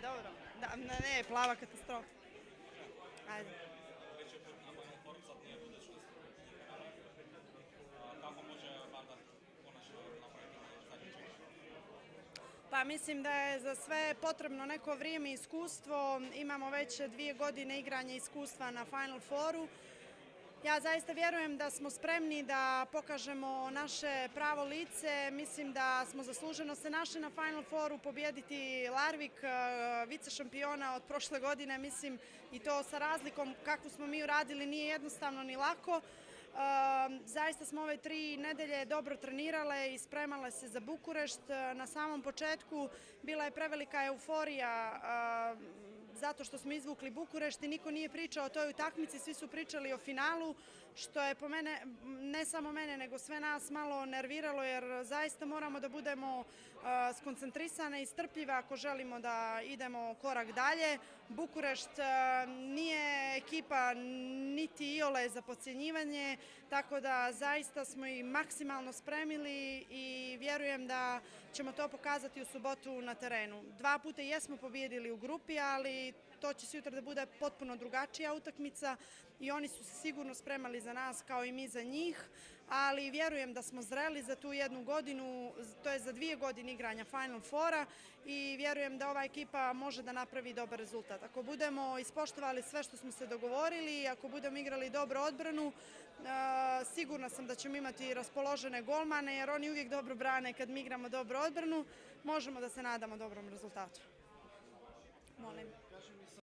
dobro. Da, ne, plava katastrofa. Ajde. Kako može Vardar konačno napraviti zadnji čin? Pa mislim da je za sve potrebno neko vrijeme i iskustvo. Imamo već 2 godine igranja iskustva na Final Fouru. Ja zaista vjerujem da smo spremni da pokažemo naše pravo lice. Mislim da smo zasluženo se našli na Final Fouru, pobijediti Larvik, vice šampiona od prošle godine, mislim, i to sa razlikom kakvu smo mi uradili nije jednostavno ni lako. Zaista smo ove 3 nedelje dobro trenirale i spremale se za Bukurešt. Na samom početku bila je prevelika euforija zato što smo izvukli Bukurešt i niko nije pričao o toj utakmici, svi su pričali o finalu, što je po mene, ne samo mene, nego sve nas malo nerviralo, jer zaista moramo da budemo skoncentrisane i strpljive ako želimo da idemo korak dalje. Bukurešt nije ekipa niti iole za podcjenjivanje, tako da zaista smo i maksimalno spremili i vjerujem da ćemo to pokazati u subotu na terenu. 2 puta jesmo pobijedili u grupi, ali to će sutra da bude potpuno drugačija utakmica i oni su se sigurno spremali za nas kao i mi za njih, ali vjerujem da smo zreli za tu 1 godinu, to je za 2 godine igranja Final Foura i vjerujem da ova ekipa može da napravi dobar rezultat. Ako budemo ispoštovali sve što smo se dogovorili, ako budemo igrali dobro odbranu, sigurna sam da ćemo imati raspoložene golmane, jer oni uvijek dobro brane kad mi igramo dobro odbranu, možemo da se nadamo dobrom rezultatu. Molim.